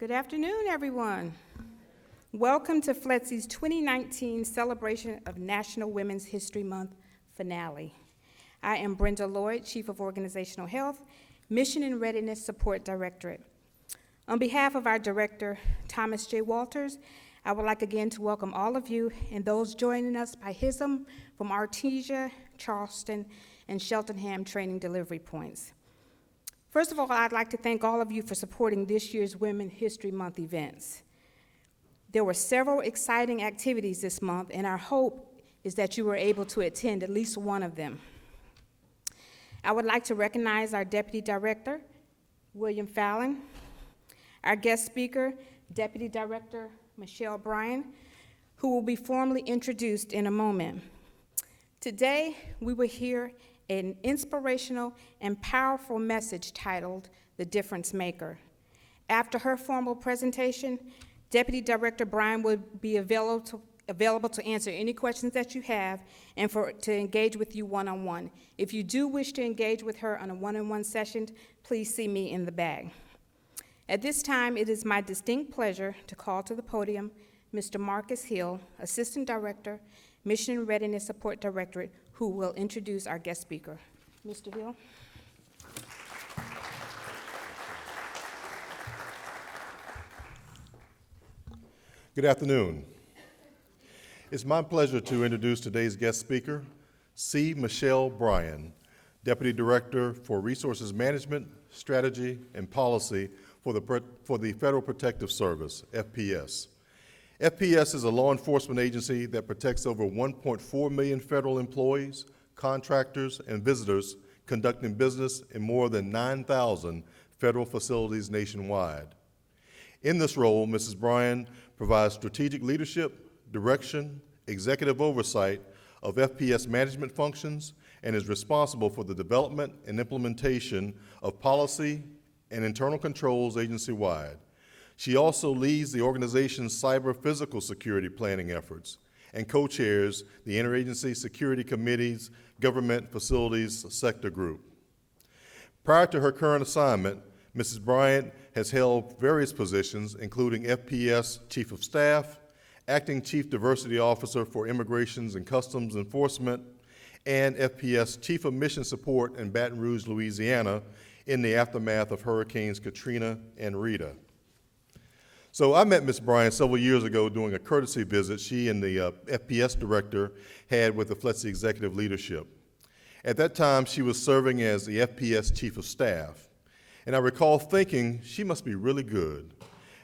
Good afternoon, everyone. Welcome to FLETC's 2019 Celebration of National Women's History Month finale. I am Brenda Lloyd, Chief of Organizational Health, Mission and Readiness Support Directorate. On behalf of our Director, Thomas J. Walters, I would like again to welcome all of you and those joining us by HISM from Artesia, Charleston, and Cheltenham training delivery points. First of all, I'd like to thank all of you for supporting this year's Women's History Month events. There were several exciting activities this month, and our hope is that you were able to attend at least one of them. I would like to recognize our Deputy Director, William Fallon, our guest speaker, Deputy Director Michelle Bryan, who will be formally introduced in a moment. Today, we will hear an inspirational and powerful message titled The Difference Maker. After her formal presentation, Deputy Director Bryan will be available to answer any questions that you have and to engage with you one-on-one. If you do wish to engage with her on a one-on-one session, please see me in the back. At this time, it is my distinct pleasure to call to the podium Mr. Marcus Hill, Assistant Director, Mission and Readiness Support Directorate, who will introduce our guest speaker. Mr. Hill. Good afternoon. It's my pleasure to introduce today's guest speaker, C. Michelle Bryan, Deputy Director for Resources Management, Strategy, and Policy for the Federal Protective Service, FPS. FPS is a law enforcement agency that protects over 1.4 million federal employees, contractors, and visitors conducting business in more than 9,000 federal facilities nationwide. In this role, Mrs. Bryan provides strategic leadership, direction, executive oversight of FPS management functions, and is responsible for the development and implementation of policy and internal controls agency-wide. She also leads the organization's cyber-physical security planning efforts and co-chairs the Interagency Security Committee's Government Facilities Sector Group. Prior to her current assignment, Mrs. Bryan has held various positions, including FPS Chief of Staff, Acting Chief Diversity Officer for Immigrations and Customs Enforcement, and FPS Chief of Mission Support in Baton Rouge, Louisiana, in the aftermath of Hurricanes Katrina and Rita. So I met Ms. Bryan several years ago doing a courtesy visit she and the FPS director had with the FLETC executive leadership. At that time, she was serving as the FPS Chief of Staff. And I recall thinking she must be really good,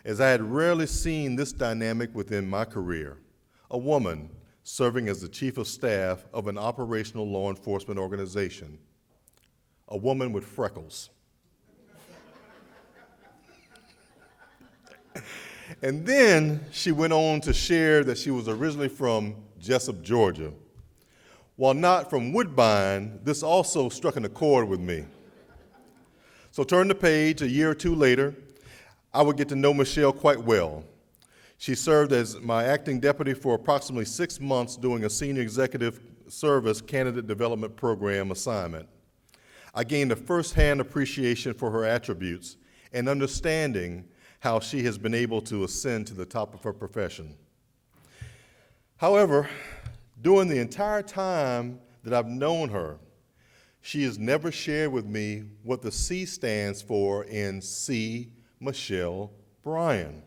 as I had rarely seen this dynamic within my career, a woman serving as the Chief of Staff of an operational law enforcement organization, a woman with freckles. And then she went on to share that she was originally from Jessup, Georgia. While not from Woodbine, this also struck an chord with me. So turn the page, a year or two later, I would get to know Michelle quite well. She served as my acting deputy for approximately 6 months doing a senior executive service candidate development program assignment. I gained a firsthand appreciation for her attributes and understanding how she has been able to ascend to the top of her profession. However, during the entire time that I've known her, she has never shared with me what the C stands for in C. Michelle Bryan.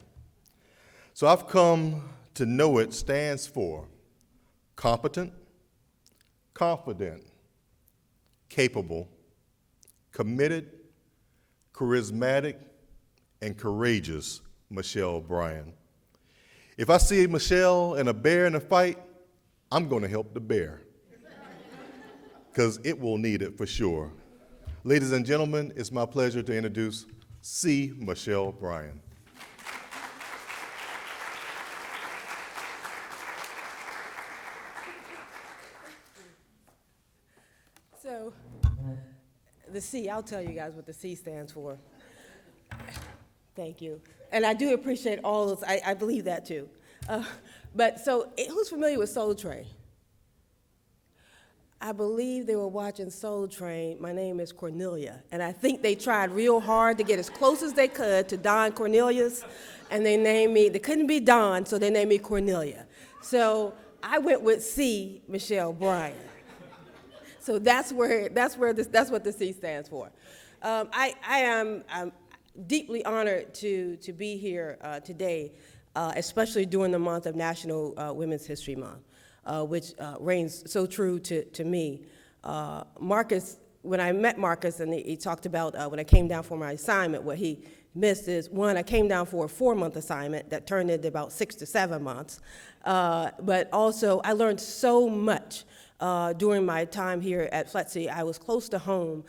So I've come to know it stands for competent, confident, capable, committed, charismatic, and courageous Michelle Bryan. If I see Michelle and a bear in a fight, I'm going to help the bear, because it will need it for sure. Ladies and gentlemen, it's my pleasure to introduce C. Michelle Bryan. So, the C, I'll tell you guys what the C stands for. Thank you. And I do appreciate all those, I believe that too. But so, who's familiar with Soul Train? I believe they were watching Soul Train. My name is Cornelia, and I think they tried real hard to get as close as they could to Don Cornelius, and they named me, they couldn't be Don, so they named me Cornelia. So I went with C. Michelle Bryan. So that's what the C stands for. I'm deeply honored to be here today, especially during the month of National Women's History Month, which reigns so true to me. Marcus, when I met Marcus and he talked about when I came down for my assignment, what he missed is, one, I came down for a 4-month assignment that turned into about 6 to 7 months. But also, I learned so much during my time here at FLETC. I was close to home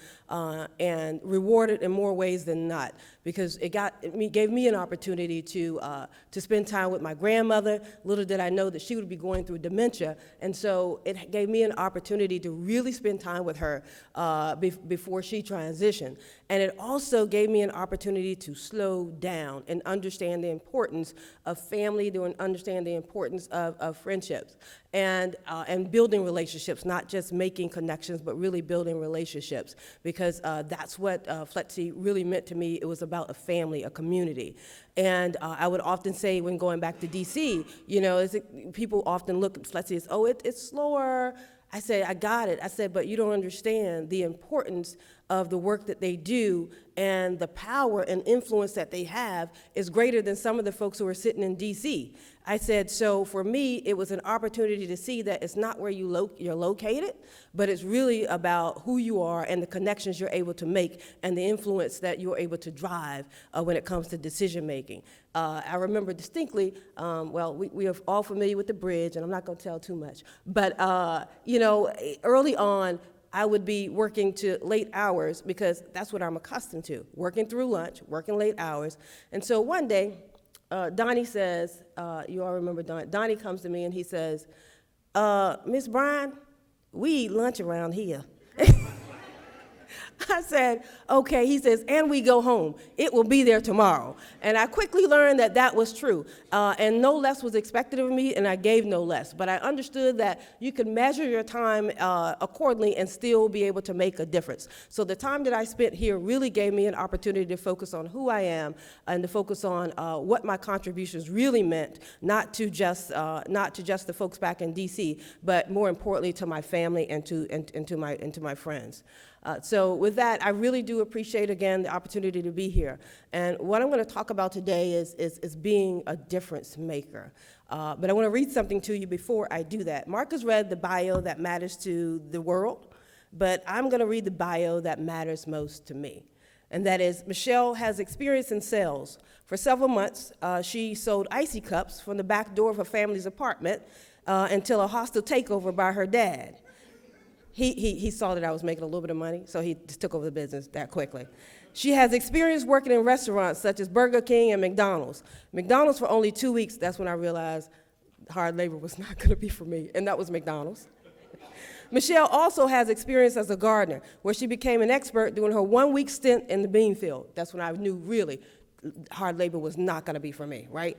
and rewarded in more ways than not, because it gave me an opportunity to spend time with my grandmother. Little did I know that she would be going through dementia, and so it gave me an opportunity to really spend time with her before she transitioned. And it also gave me an opportunity to slow down and understand the importance of family, to understand the importance of friendships, and building relationships, not just making connections, but really building relationships, because that's what FLETC really meant to me. It was about a family, a community. And I would often say, when going back to DC, you know, people often look at FLETC as, oh, it's slower. I said, I got it. I said, but you don't understand the importance of the work that they do, and the power and influence that they have is greater than some of the folks who are sitting in DC. I said, so for me, it was an opportunity to see that it's not where you're located, but it's really about who you are and the connections you're able to make and the influence that you're able to drive when it comes to decision making. I remember distinctly, well, we are all familiar with the bridge, and I'm not going to tell too much, but you know, early on, I would be working to late hours, because that's what I'm accustomed to, working through lunch, working late hours. And so one day, Donnie says, you all remember Donnie, Donnie comes to me and he says, Miss Bryan, we eat lunch around here. I said, okay. He says, and we go home. It will be there tomorrow. And I quickly learned that that was true. And no less was expected of me, and I gave no less. But I understood that you could measure your time accordingly and still be able to make a difference. So the time that I spent here really gave me an opportunity to focus on who I am and to focus on what my contributions really meant, not to just the folks back in DC, but more importantly to my family and to my friends. So with that, I really do appreciate, again, the opportunity to be here. And what I'm going to talk about today is being a difference maker. But I want to read something to you before I do that. Mark has read the bio that matters to the world, but I'm going to read the bio that matters most to me. And that is, Michelle has experience in sales. For several months, she sold icy cups from the back door of her family's apartment until a hostile takeover by her dad. He saw that I was making a little bit of money, so he just took over the business that quickly. She has experience working in restaurants such as Burger King and McDonald's. McDonald's for only 2 weeks, that's when I realized hard labor was not going to be for me, and that was McDonald's. Michelle also has experience as a gardener, where she became an expert during her 1-week stint in the bean field. That's when I knew really hard labor was not going to be for me, right?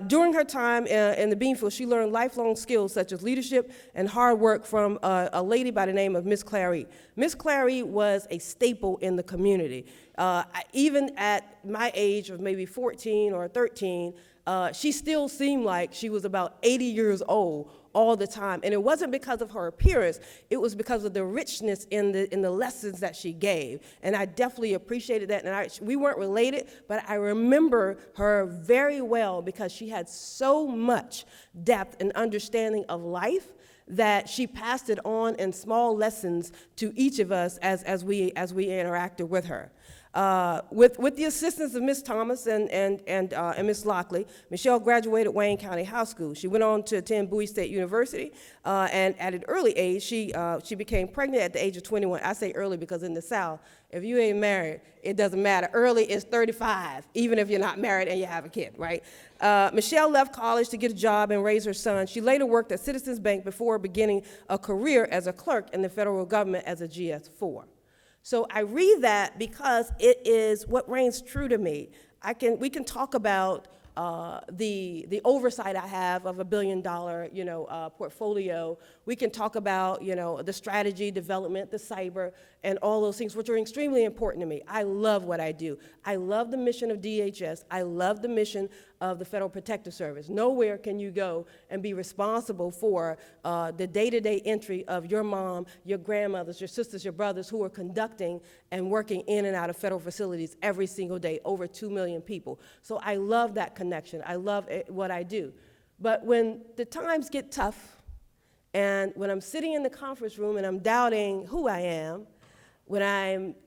During her time in the bean field, she learned lifelong skills such as leadership and hard work from a lady by the name of Miss Clary. Miss Clary was a staple in the community. Even at my age of maybe 14 or 13, she still seemed like she was about 80 years old all the time. And it wasn't because of her appearance, it was because of the richness in the lessons that she gave. And I definitely appreciated that. And we weren't related, but I remember her very well because she had so much depth and understanding of life that she passed it on in small lessons to each of us as we interacted with her. With the assistance of Ms. Thomas and Ms. Lockley, Michelle graduated Wayne County High School. She went on to attend Bowie State University, and at an early age, she became pregnant at the age of 21. I say early because in the South, if you ain't married, it doesn't matter. Early is 35, even if you're not married and you have a kid, right? Michelle left college to get a job and raise her son. She later worked at Citizens Bank before beginning a career as a clerk in the federal government as a GS4. So I read that because it is what reigns true to me. We can talk about the oversight I have of $1 billion, portfolio. We can talk about, the strategy, development, the cyber, and all those things, which are extremely important to me. I love what I do. I love the mission of DHS. I love the mission of the Federal Protective Service. Nowhere can you go and be responsible for the day-to-day entry of your mom, your grandmothers, your sisters, your brothers who are conducting and working in and out of federal facilities every single day, over 2 million people. So I love that connection. I love what I do. But when the times get tough, and when I'm sitting in the conference room and I'm doubting who I am, when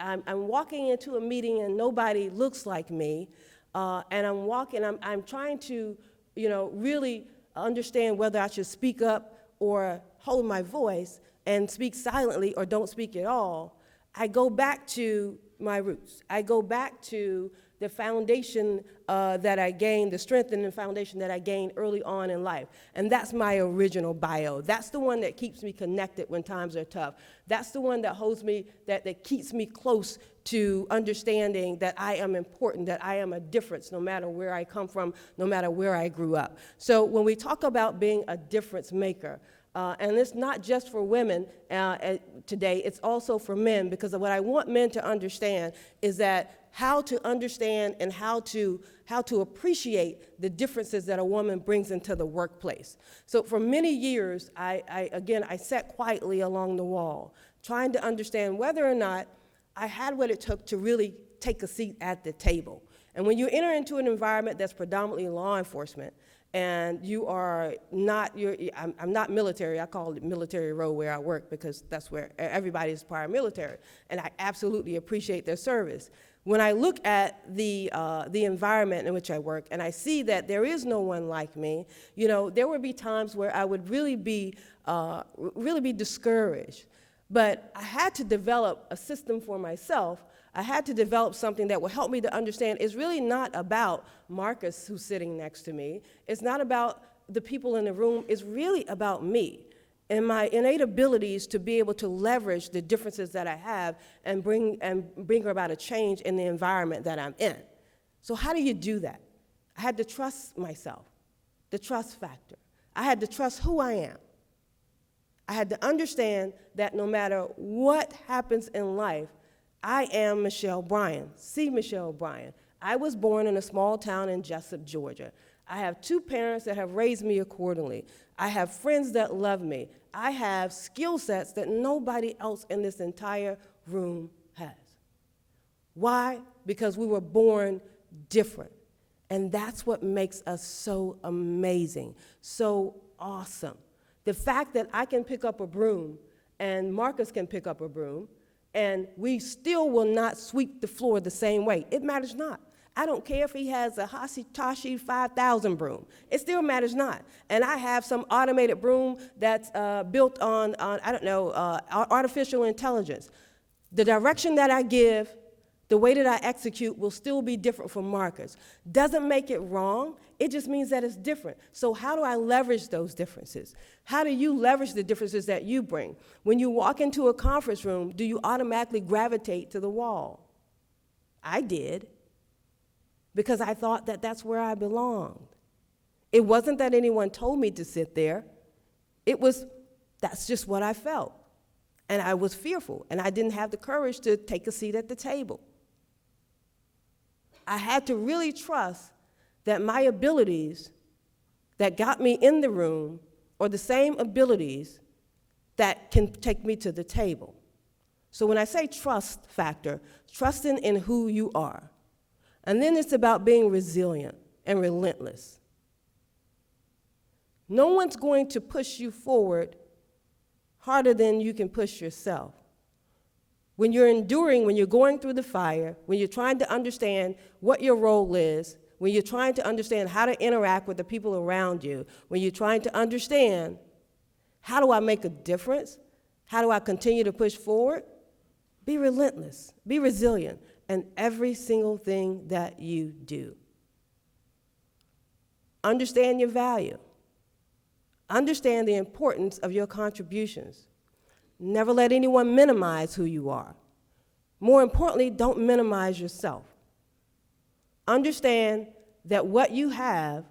I'm walking into a meeting and nobody looks like me, and I'm trying to, really understand whether I should speak up or hold my voice and speak silently or don't speak at all, I go back to my roots. I go back to the foundation that I gained, the strength and the foundation that I gained early on in life. And that's my original bio. That's the one that keeps me connected when times are tough. That's the one that holds me, that keeps me close to understanding that I am important, that I am a difference no matter where I come from, no matter where I grew up. So when we talk about being a difference maker, and it's not just for women today, it's also for men, because what I want men to understand is that how to understand and how to appreciate the differences that a woman brings into the workplace. So for many years, I sat quietly along the wall, trying to understand whether or not I had what it took to really take a seat at the table. And when you enter into an environment that's predominantly law enforcement, and you are not, I'm not military, I call it military row where I work because that's where everybody is paramilitary, and I absolutely appreciate their service. When I look at the environment in which I work and I see that there is no one like me, there would be times where I would really be discouraged. But I had to develop a system for myself. I had to develop something that will help me to understand it's really not about Marcus who's sitting next to me. It's not about the people in the room. It's really about me and my innate abilities to be able to leverage the differences that I have and bring about a change in the environment that I'm in. So how do you do that? I had to trust myself, the trust factor. I had to trust who I am. I had to understand that no matter what happens in life, I am Michelle Bryan, C. Michelle Bryan. I was born in a small town in Jessup, Georgia. I have 2 parents that have raised me accordingly. I have friends that love me. I have skill sets that nobody else in this entire room has. Why? Because we were born different. And that's what makes us so amazing, so awesome. The fact that I can pick up a broom and Marcus can pick up a broom and we still will not sweep the floor the same way. It matters not. I don't care if he has a Hitachi 5000 broom. It still matters not. And I have some automated broom that's built on artificial intelligence. The direction that I give, the way that I execute will still be different from Marcus. Doesn't make it wrong. It just means that it's different. So how do I leverage those differences? How do you leverage the differences that you bring? When you walk into a conference room, do you automatically gravitate to the wall? I did, because I thought that that's where I belonged. It wasn't that anyone told me to sit there. That's just what I felt. And I was fearful, and I didn't have the courage to take a seat at the table. I had to really trust that my abilities that got me in the room are the same abilities that can take me to the table. So when I say trust factor, trusting in who you are. And then it's about being resilient and relentless. No one's going to push you forward harder than you can push yourself. When you're enduring, when you're going through the fire, when you're trying to understand what your role is, when you're trying to understand how to interact with the people around you, when you're trying to understand, how do I make a difference? How do I continue to push forward? Be relentless, be resilient in every single thing that you do. Understand your value. Understand the importance of your contributions. Never let anyone minimize who you are. More importantly, don't minimize yourself. Understand that what you have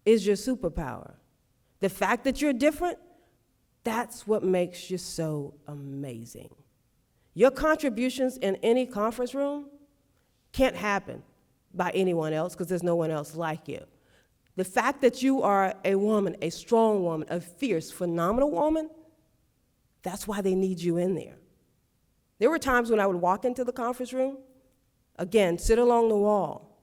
is your superpower. The fact that you're different, that's what makes you so amazing. Your contributions in any conference room can't happen by anyone else because there's no one else like you. The fact that you are a woman, a strong woman, a fierce, phenomenal woman, that's why they need you in there. There were times when I would walk into the conference room, again, sit along the wall,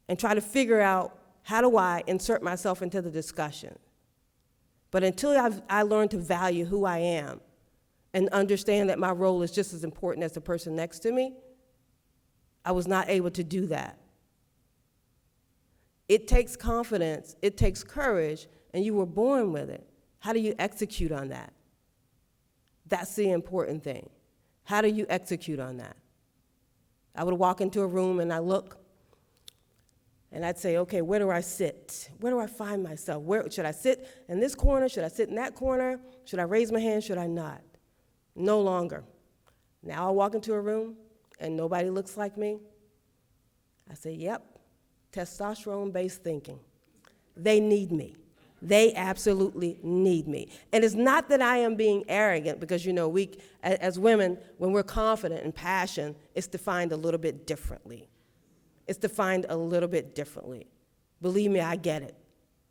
and try to figure out how do I insert myself into the discussion. But until I learned to value who I am and understand that my role is just as important as the person next to me, I was not able to do that. It takes confidence, it takes courage, and you were born with it. How do you execute on that? That's the important thing. How do you execute on that? I would walk into a room and I look, and I'd say, okay, where do I sit? Where do I find myself? Where should I sit in this corner? Should I sit in that corner? Should I raise my hand? Should I not? No longer. Now I walk into a room and nobody looks like me. I say, yep, testosterone-based thinking. They need me. They absolutely need me. And it's not that I am being arrogant because, you know, we, as women, when we're confident and passionate, it's defined a little bit differently. It's defined a little bit differently. Believe me, I get it.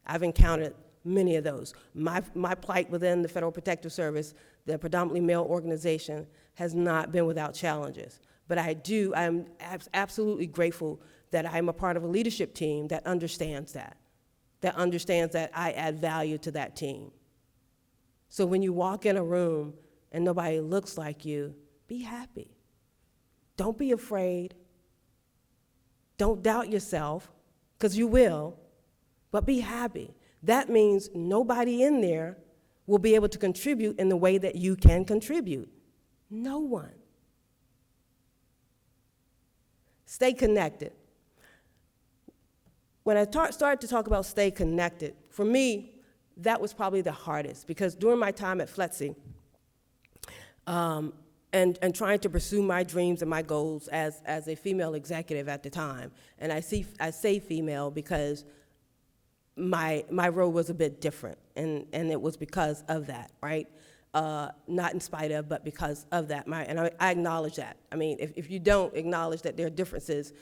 I've encountered many of those. My plight within the Federal Protective Service, the predominantly male organization, has not been without challenges. But I'm absolutely grateful that I'm a part of a leadership team that understands that I add value to that team. So when you walk in a room and nobody looks like you, be happy. Don't be afraid. Don't doubt yourself, because you will, but be happy. That means nobody in there will be able to contribute in the way that you can contribute. No one. Stay connected. When I started to talk about stay connected, for me, that was probably the hardest, because during my time at FLETC, and trying to pursue my dreams and my goals as a female executive at the time, and I say female because my role was a bit different, and it was because of that, right? Not in spite of, but because of that. And I acknowledge that. I mean, if you don't acknowledge that there are differences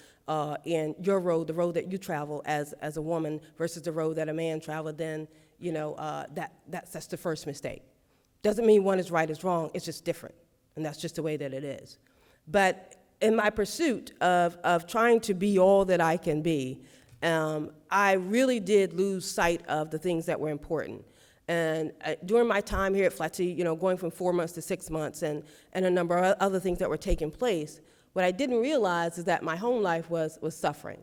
in your road, the road that you travel as a woman versus the road that a man traveled, then, you know, that's the first mistake. Doesn't mean one is right is wrong, it's just different, and that's just the way that it is. But in my pursuit of trying to be all that I can be, I really did lose sight of the things that were important. And during my time here at FLETC, you know, going from 4 months to 6 months and a number of other things that were taking place, what I didn't realize is that my home life was suffering.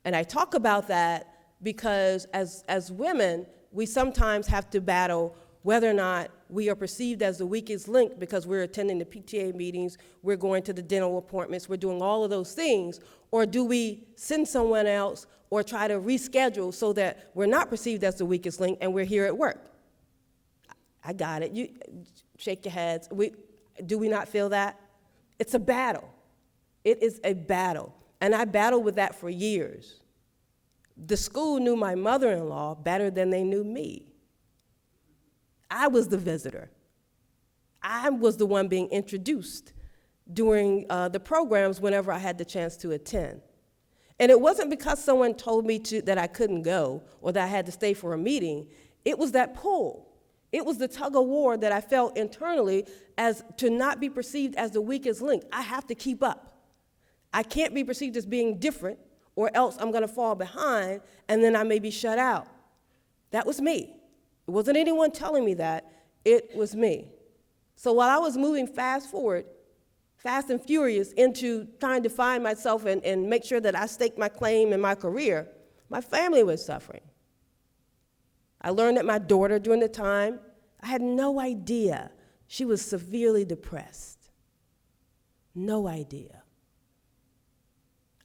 And I talk about that because as women, we sometimes have to battle whether or not we are perceived as the weakest link because we're attending the PTA meetings, we're going to the dental appointments, we're doing all of those things, or do we send someone else or try to reschedule so that we're not perceived as the weakest link and we're here at work? I got it. You shake your heads. Do we not feel that? It's a battle. It is a battle. And I battled with that for years. The school knew my mother-in-law better than they knew me. I was the visitor. I was the one being introduced during the programs whenever I had the chance to attend. And it wasn't because someone told me that I couldn't go or that I had to stay for a meeting. It was that pull. It was the tug of war that I felt internally as to not be perceived as the weakest link. I have to keep up. I can't be perceived as being different, or else I'm going to fall behind, and then I may be shut out. That was me. It wasn't anyone telling me that. It was me. So while I was moving fast and furious into trying to find myself and make sure that I staked my claim in my career, my family was suffering. I learned that my daughter, during the time, I had no idea she was severely depressed. No idea.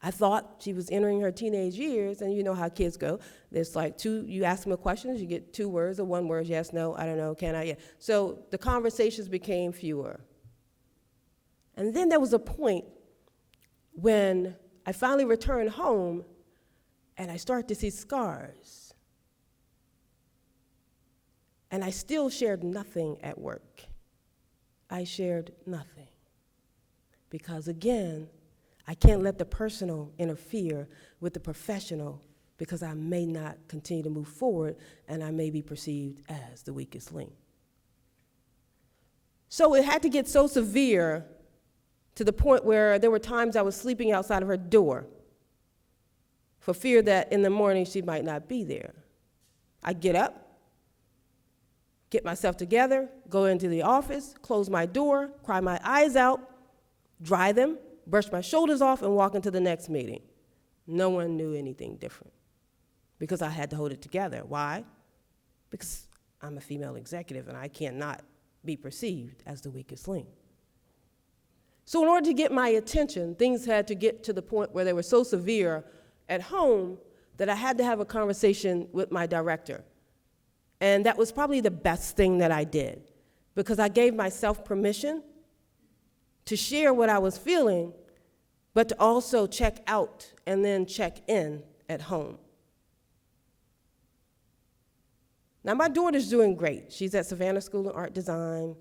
I thought she was entering her teenage years, and you know how kids go. There's like you ask them a question, you get 2 words or 1 word, yes, no, I don't know, can I, yeah. So the conversations became fewer. And then there was a point when I finally returned home, and I start to see scars. And I still shared nothing at work. I shared nothing. Because again, I can't let the personal interfere with the professional, because I may not continue to move forward and I may be perceived as the weakest link. So it had to get so severe to the point where there were times I was sleeping outside of her door for fear that in the morning she might not be there. I'd get up, get myself together, go into the office, close my door, cry my eyes out, dry them, brush my shoulders off, and walk into the next meeting. No one knew anything different because I had to hold it together. Why? Because I'm a female executive and I cannot be perceived as the weakest link. So in order to get my attention, things had to get to the point where they were so severe at home that I had to have a conversation with my director. And that was probably the best thing that I did, because I gave myself permission to share what I was feeling, but to also check out and then check in at home. Now, my daughter's doing great. She's at Savannah School of Art Design.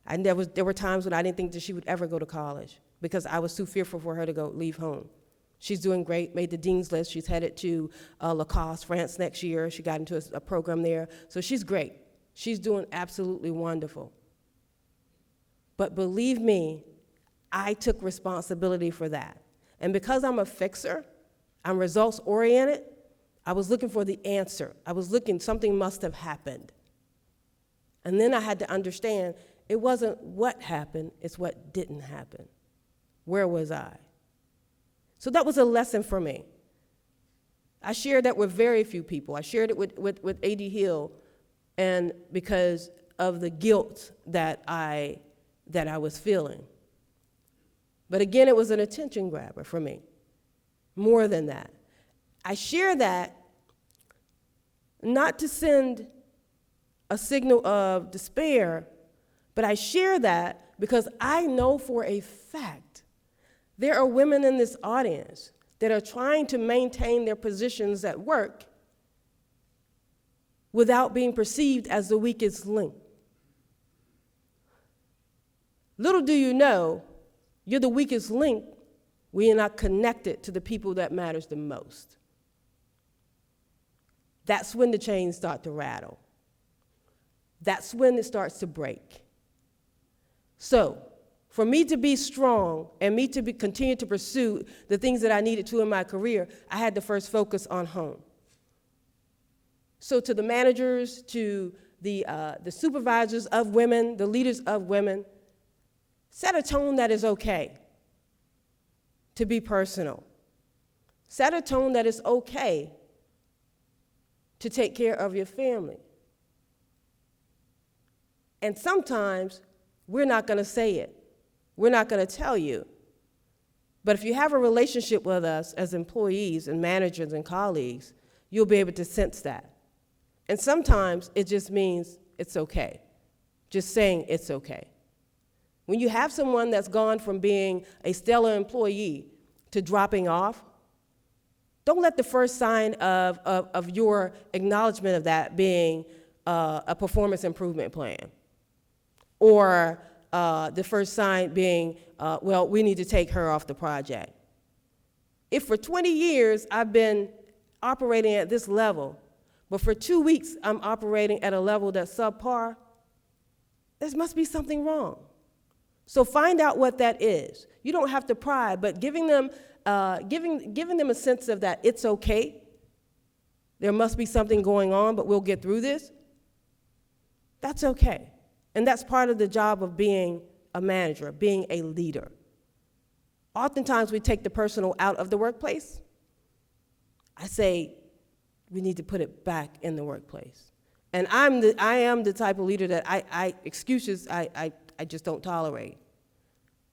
There were times when I didn't think that she would ever go to college because I was too fearful for her to leave home. She's doing great, made the dean's list. She's headed to Lacoste, France next year. She got into a program there. So she's great. She's doing absolutely wonderful. But believe me, I took responsibility for that. And because I'm a fixer, I'm results-oriented, I was looking for the answer. I was looking, something must have happened. And then I had to understand it wasn't what happened, it's what didn't happen. Where was I? So that was a lesson for me. I shared that with very few people. I shared it with A.D. Hill, and because of the guilt that I was feeling. But again, it was an attention grabber for me. More than that. I share that not to send a signal of despair, but I share that because I know for a fact there are women in this audience that are trying to maintain their positions at work without being perceived as the weakest link. Little do you know, you're the weakest link when you're not connected to the people that matters the most. That's when the chains start to rattle. That's when it starts to break. So, for me to be strong and me to continue to pursue the things that I needed to in my career, I had to first focus on home. So to the managers, to the supervisors of women, the leaders of women, set a tone that is okay to be personal. Set a tone that is okay to take care of your family. And sometimes we're not going to say it. We're not going to tell you. But if you have a relationship with us as employees and managers and colleagues, you'll be able to sense that. And sometimes it just means it's okay. Just saying it's okay. When you have someone that's gone from being a stellar employee to dropping off, don't let the first sign of your acknowledgement of that being a performance improvement plan, or the first sign being, well, we need to take her off the project. If for 20 years I've been operating at this level, but for 2 weeks I'm operating at a level that's subpar, there must be something wrong. So find out what that is. You don't have to pry, but giving them a sense of that it's okay, there must be something going on, but we'll get through this, that's okay. And that's part of the job of being a manager, being a leader. Oftentimes we take the personal out of the workplace. I say we need to put it back in the workplace. And I am the type of leader that excuses I just don't tolerate.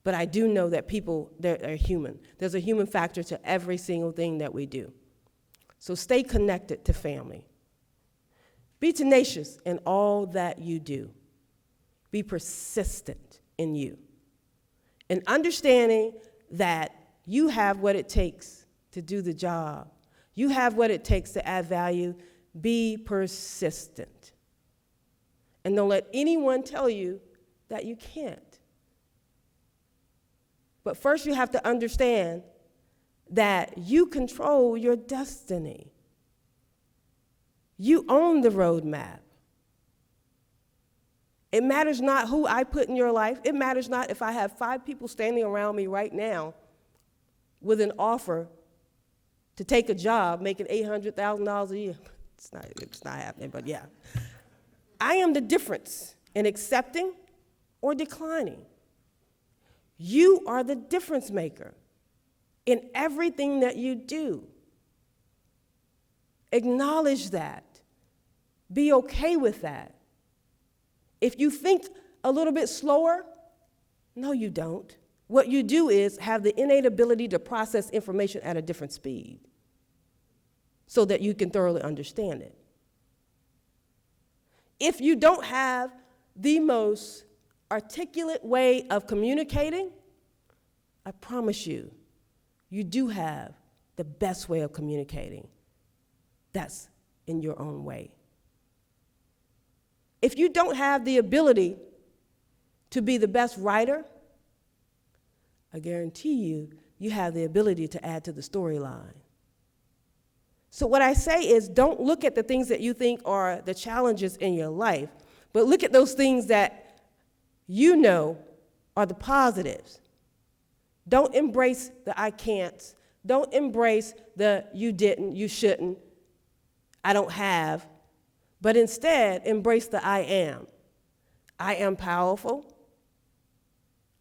But I do know that people, they're human. There's a human factor to every single thing that we do. So stay connected to family. Be tenacious in all that you do. Be persistent in you. And understanding that you have what it takes to do the job. You have what it takes to add value. Be persistent. And don't let anyone tell you that you can't. But first you have to understand that you control your destiny. You own the roadmap. It matters not who I put in your life. It matters not if I have 5 people standing around me right now with an offer to take a job making $800,000 a year. It's not happening, but yeah. I am the difference in accepting or declining. You are the difference maker in everything that you do. Acknowledge that. Be okay with that. If you think a little bit slower, no, you don't. What you do is have the innate ability to process information at a different speed so that you can thoroughly understand it. If you don't have the most articulate way of communicating, I promise you, you do have the best way of communicating. That's in your own way. If you don't have the ability to be the best writer, I guarantee you, you have the ability to add to the storyline. So what I say is, don't look at the things that you think are the challenges in your life, but look at those things that you know are the positives. Don't embrace the I can'ts. Don't embrace the you didn't, you shouldn't, I don't have, but instead embrace the I am. I am powerful.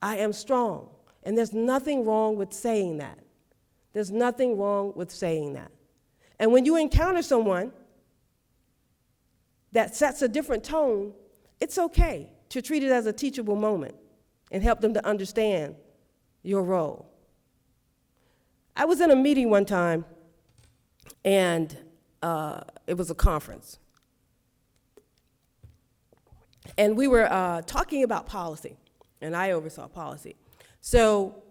I am strong. And there's nothing wrong with saying that. There's nothing wrong with saying that. And when you encounter someone that sets a different tone, it's okay to treat it as a teachable moment and help them to understand your role. I was in a meeting one time, and it was a conference. And we were talking about policy, and I oversaw policy. So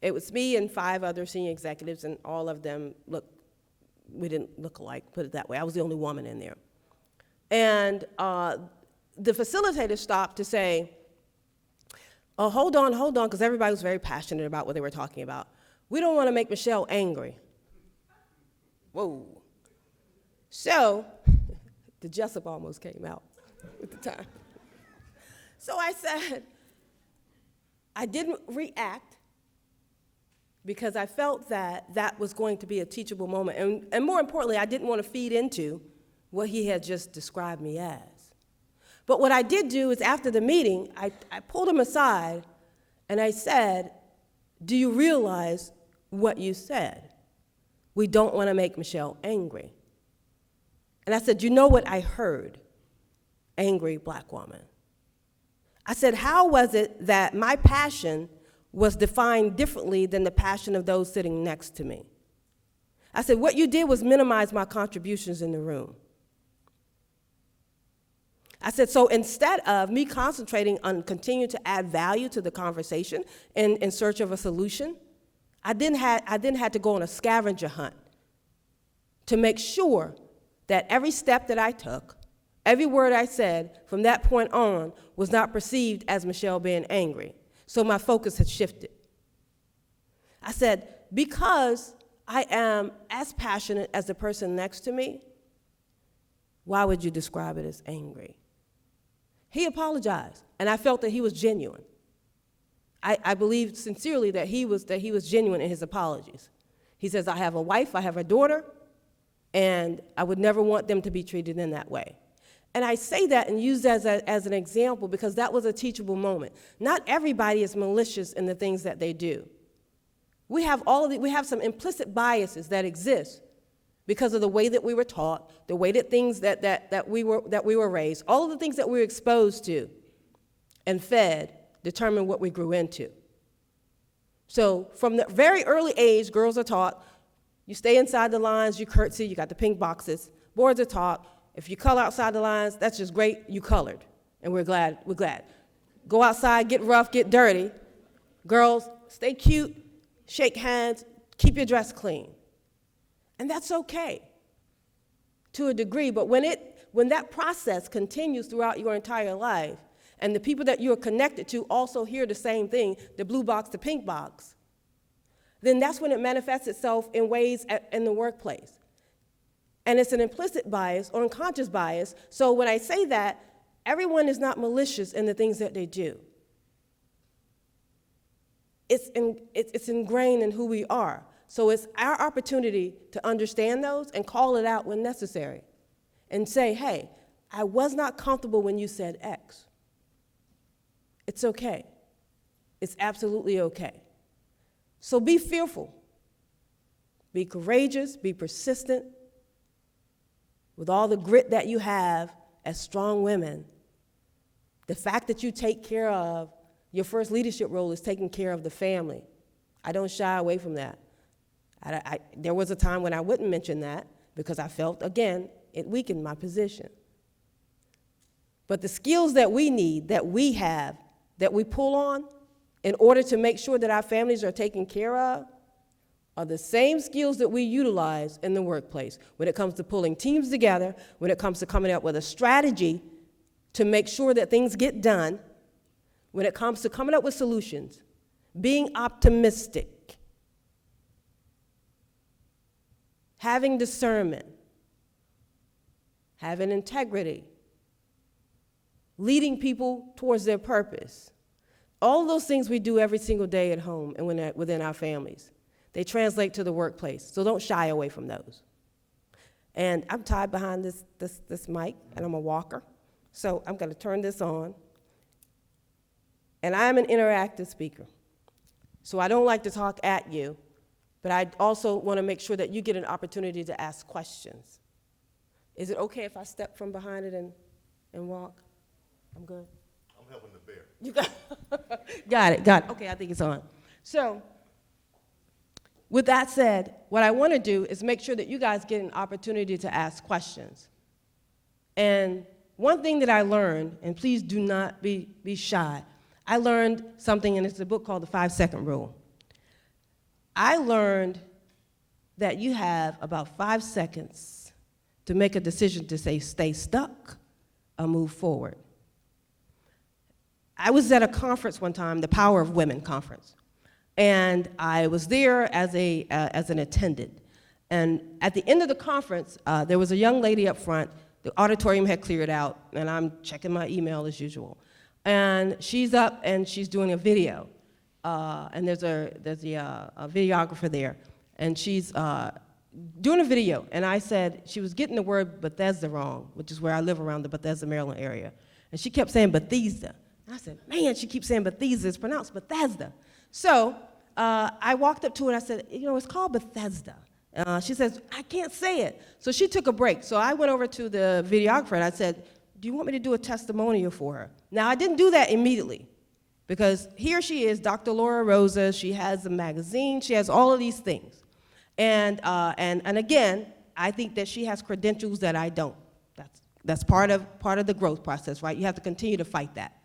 it was me and 5 other senior executives, and all of them we didn't look alike, put it that way. I was the only woman in there. And the facilitator stopped to say, oh, hold on, because everybody was very passionate about what they were talking about. We don't want to make Michelle angry. Whoa. So, the Jessup almost came out at the time. So I said, I didn't react because I felt that that was going to be a teachable moment. And more importantly, I didn't want to feed into what he had just described me as. But what I did do is after the meeting, I pulled him aside and I said, do you realize what you said? We don't want to make Michelle angry. And I said, you know what I heard? Angry black woman. I said, how was it that my passion was defined differently than the passion of those sitting next to me? I said, what you did was minimize my contributions in the room. I said, so instead of me concentrating on continuing to add value to the conversation in search of a solution, I then had to go on a scavenger hunt to make sure that every step that I took, every word I said from that point on was not perceived as Michelle being angry. So my focus had shifted. I said, because I am as passionate as the person next to me, why would you describe it as angry? He apologized, and I felt that he was genuine. I believe sincerely that he was genuine in his apologies. He says, I have a wife, I have a daughter, and I would never want them to be treated in that way. And I say that and use that as an example because that was a teachable moment. Not everybody is malicious in the things that they do. We have some implicit biases that exist because of the way that we were taught, the way that things that we were raised, all of the things that we were exposed to and fed determine what we grew into. So from the very early age, girls are taught, you stay inside the lines, you curtsy, you got the pink boxes. Boys are taught, if you color outside the lines, that's just great, you colored, and we're glad. Go outside, get rough, get dirty. Girls, stay cute, shake hands, keep your dress clean. And that's okay to a degree, but when that process continues throughout your entire life, and the people that you're connected to also hear the same thing, the blue box, the pink box, then that's when it manifests itself in ways in the workplace. And it's an implicit bias or unconscious bias. So when I say that, everyone is not malicious in the things that they do. It's ingrained in who we are. So it's our opportunity to understand those and call it out when necessary. And say, hey, I was not comfortable when you said X. It's okay. It's absolutely okay. So be fearful. Be courageous, be persistent. With all the grit that you have as strong women, the fact that you take care of, your first leadership role is taking care of the family. I don't shy away from that. There was a time when I wouldn't mention that because I felt, again, it weakened my position. But the skills that we need, that we have, that we pull on in order to make sure that our families are taken care of are the same skills that we utilize in the workplace when it comes to pulling teams together, when it comes to coming up with a strategy to make sure that things get done, when it comes to coming up with solutions, being optimistic, having discernment, having integrity, leading people towards their purpose. All those things we do every single day at home and within our families. They translate to the workplace, so don't shy away from those. And I'm tied behind this mic, and I'm a walker, so I'm going to turn this on. And I'm an interactive speaker, so I don't like to talk at you, but I also want to make sure that you get an opportunity to ask questions. Is it okay if I step from behind it and walk? I'm good? I'm helping the bear. You got it. Okay, I think it's on. So, with that said, what I want to do is make sure that you guys get an opportunity to ask questions. And one thing that I learned, and please do not be shy, I learned something, and it's a book called The 5-Second Rule. I learned that you have about 5 seconds to make a decision to say stay stuck or move forward. I was at a conference one time, the Power of Women conference, and I was there as an attendant. And at the end of the conference, there was a young lady up front. The auditorium had cleared out, and I'm checking my email as usual. And she's up and she's doing a video, and there's a videographer there, and she's doing a video. And I said she was getting the word Bethesda wrong, which is where I live around the Bethesda, Maryland area, and she kept saying Bethesda. And I said, man, she keeps saying Bethesda. It's pronounced Bethesda. So I walked up to her and I said, it's called Bethesda. She says, I can't say it. So she took a break. So I went over to the videographer and I said, do you want me to do a testimonial for her? Now, I didn't do that immediately because here she is, Dr. Laura Rosa. She has a magazine. She has all of these things. And again, I think that she has credentials that I don't. That's part of the growth process, right? You have to continue to fight that.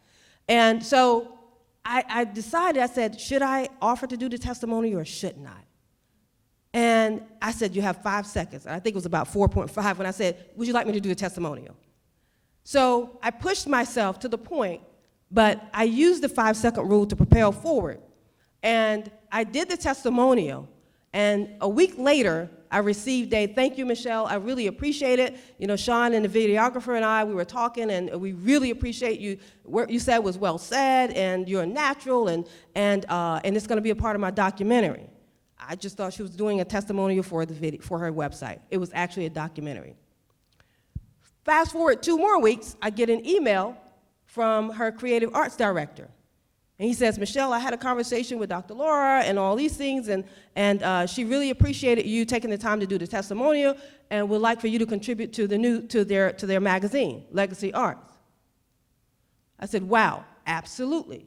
And so I decided, I said, should I offer to do the testimony or shouldn't I? And I said, you have 5 seconds. And I think it was about 4.5 when I said, would you like me to do a testimonial? So I pushed myself to the point, but I used the 5-second rule to propel forward. And I did the testimonial. And a week later, I received a thank you, Michelle. I really appreciate it. Sean and the videographer and I, we were talking, and we really appreciate you. What you said was well said, and you're natural, and it's going to be a part of my documentary. I just thought she was doing a testimonial for her website. It was actually a documentary. Fast forward 2 more weeks, I get an email from her creative arts director. And he says, Michelle, I had a conversation with Dr. Laura and all these things, and she really appreciated you taking the time to do the testimonial and would like for you to contribute to their magazine, Legacy Arts. I said, wow, absolutely.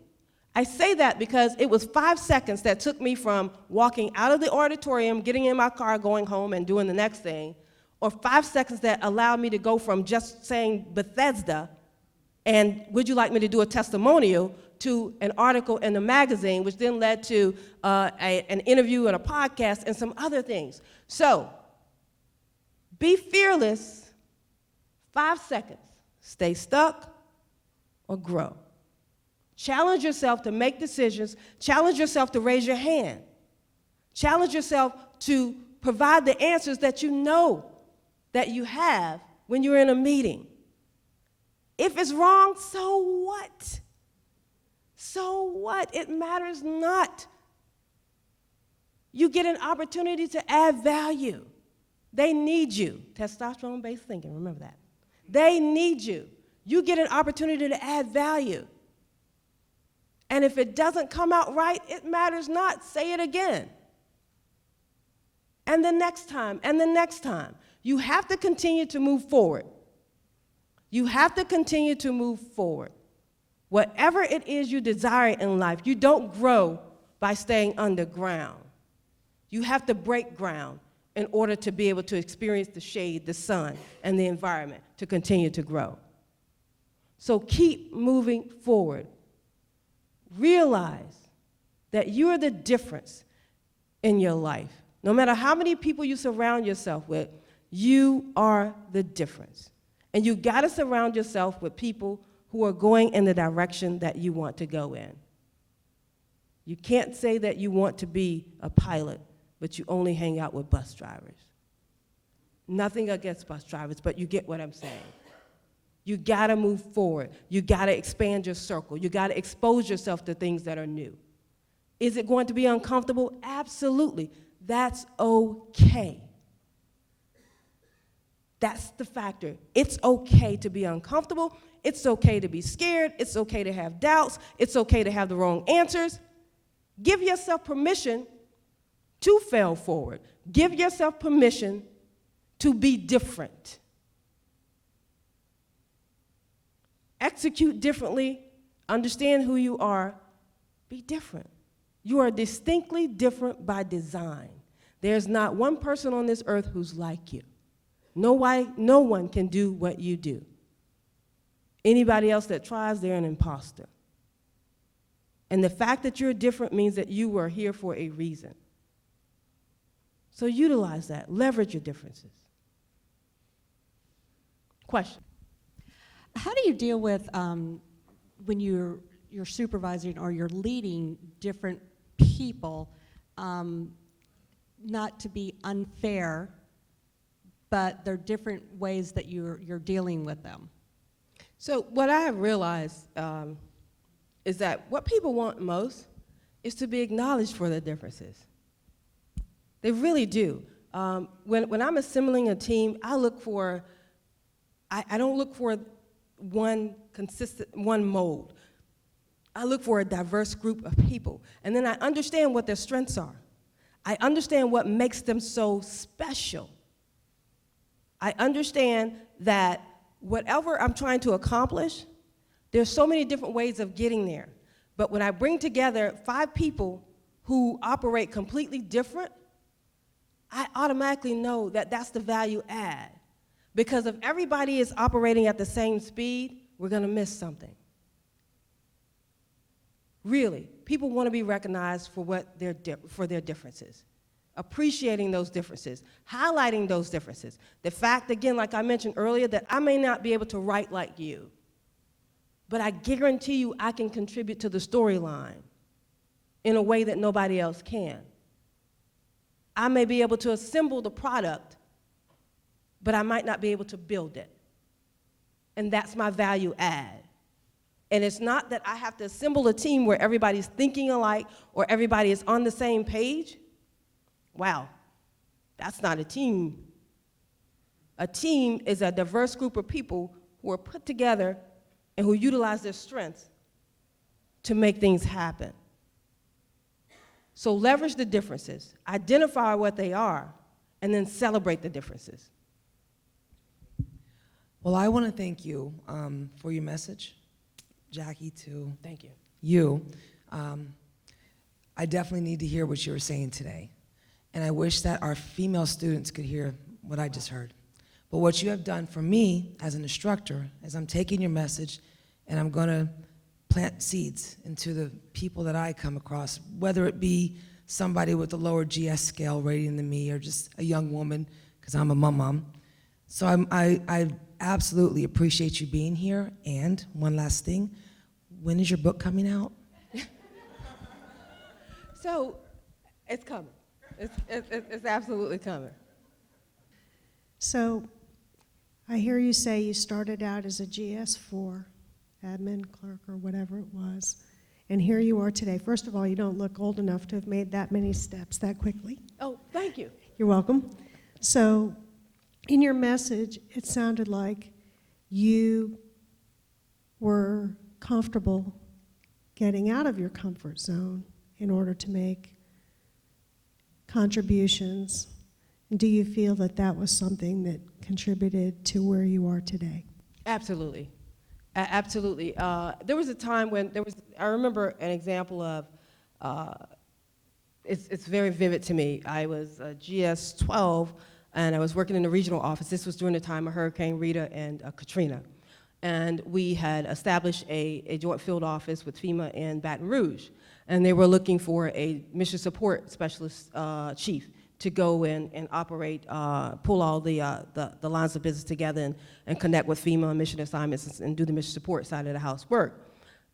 I say that because it was 5 seconds that took me from walking out of the auditorium, getting in my car, going home, and doing the next thing, or 5 seconds that allowed me to go from just saying Bethesda and would you like me to do a testimonial to an article in the magazine, which then led to an interview and a podcast and some other things. So Be fearless, 5 seconds. Stay stuck or grow. Challenge yourself to make decisions. Challenge yourself to raise your hand. Challenge yourself to provide the answers that you know that you have when you're in a meeting. If it's wrong, so what? So what? It matters not. You get an opportunity to add value. They need you. Testosterone-based thinking, remember that. They need you. You get an opportunity to add value. And if it doesn't come out right, it matters not. Say it again. And the next time, and the next time. You have to continue to move forward. You have to continue to move forward. Whatever it is you desire in life, you don't grow by staying underground. You have to break ground in order to be able to experience the shade, the sun, and the environment to continue to grow. So keep moving forward. Realize that you are the difference in your life. No matter how many people you surround yourself with, you are the difference. And you got to surround yourself with people who are going in the direction that you want to go in. You can't say that you want to be a pilot, but you only hang out with bus drivers. Nothing against bus drivers, but you get what I'm saying. You got to move forward. You got to expand your circle. You got to expose yourself to things that are new. Is it going to be uncomfortable? Absolutely. That's okay. That's the factor. It's okay to be uncomfortable. It's okay to be scared. It's okay to have doubts. It's okay to have the wrong answers. Give yourself permission to fail forward. Give yourself permission to be different. Execute differently. Understand who you are. Be different. You are distinctly different by design. There's not one person on this earth who's like you. No one can do what you do. Anybody else that tries, they're an imposter. And the fact that you're different means that you were here for a reason. So utilize that. Leverage your differences. Question. How do you deal with when you're supervising or you're leading different people, not to be unfair, but there are different ways that you're dealing with them? So what I have realized is that what people want most is to be acknowledged for their differences. They really do. When I'm assembling a team, I don't look for one mold. I look for a diverse group of people. And then I understand what their strengths are. I understand what makes them so special. I understand that whatever I'm trying to accomplish, there's so many different ways of getting there. But when I bring together 5 people who operate completely different, I automatically know that that's the value add. Because if everybody is operating at the same speed, we're going to miss something. Really, people want to be recognized for their differences. Appreciating those differences, highlighting those differences. The fact, again, like I mentioned earlier, that I may not be able to write like you, but I guarantee you I can contribute to the storyline in a way that nobody else can. I may be able to assemble the product, but I might not be able to build it. And that's my value add. And it's not that I have to assemble a team where everybody's thinking alike or everybody is on the same page. Wow, that's not a team. A team is a diverse group of people who are put together and who utilize their strengths to make things happen. So leverage the differences, identify what they are, and then celebrate the differences. Well, I want to thank you for your message, Jackie, to Thank you. you. I definitely need to hear what you were saying today. And I wish that our female students could hear what I just heard. But what you have done for me as an instructor is I'm taking your message and I'm going to plant seeds into the people that I come across, whether it be somebody with a lower GS scale rating than me or just a young woman, because I'm a mom, So I absolutely appreciate you being here. And one last thing, when is your book coming out? So it's coming. It's absolutely coming. So I hear you say you started out as a GS4, admin clerk or whatever it was, and here you are today. First of all, you don't look old enough to have made that many steps that quickly. Oh, thank you. You're welcome. So in your message, it sounded like you were comfortable getting out of your comfort zone in order to make contributions. Do you feel that that was something that contributed to where you are today? Absolutely. Absolutely. There was a time when I remember an example of, it's very vivid to me. I was GS 12, and I was working in the regional office. This was during the time of Hurricane Rita and Katrina. And we had established a joint field office with FEMA in Baton Rouge. And they were looking for a mission support specialist chief to go in and operate, pull all the lines of business together and connect with FEMA mission assignments and do the mission support side of the house work.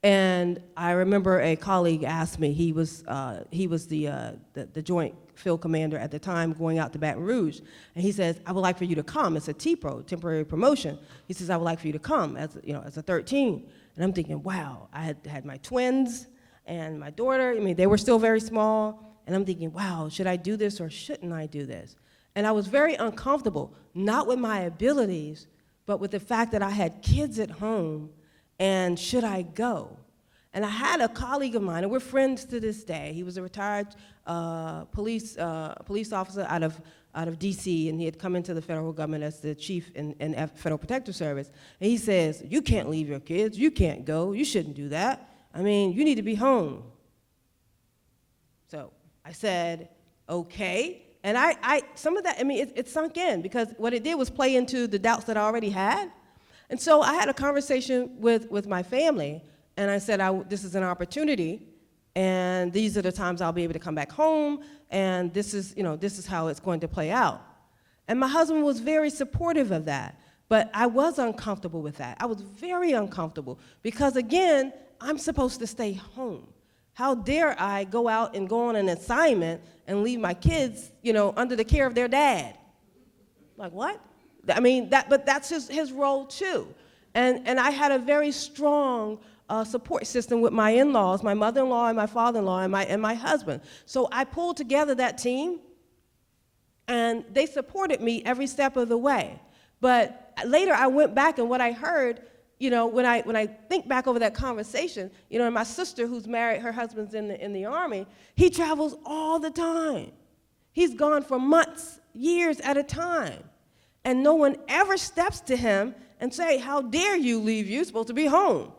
And I remember a colleague asked me, he was the joint field commander at the time going out to Baton Rouge, and he says, I would like for you to come. It's a TPRO, temporary promotion. He says, I would like for you to come as a 13. And I'm thinking, wow, I had my twins and my daughter. I mean, they were still very small. And I'm thinking, wow, should I do this or shouldn't I do this? And I was very uncomfortable, not with my abilities, but with the fact that I had kids at home, and should I go? And I had a colleague of mine, and we're friends to this day. He was a retired police officer out of D.C., and he had come into the federal government as the chief in Federal Protective Service. And he says, you can't leave your kids. You can't go. You shouldn't do that. I mean, you need to be home. So I said, okay. And some of that, I mean, it sunk in, because what it did was play into the doubts that I already had. And so I had a conversation with my family, and I said, this is an opportunity, and these are the times I'll be able to come back home, and this is how it's going to play out. And my husband was very supportive of that, but I was uncomfortable with that. I was very uncomfortable, because again, I'm supposed to stay home. How dare I go out and go on an assignment and leave my kids, under the care of their dad? Like, what? I mean, but that's his role too. And I had a very strong support system with my in-laws, my mother-in-law and my father-in-law and my husband. So I pulled together that team, and they supported me every step of the way. But later I went back, and what I heard, when I think back over that conversation, and my sister, who's married, her husband's in the Army, he travels all the time. He's gone for months, years at a time. And no one ever steps to him and say, how dare you leave? You're supposed to be home.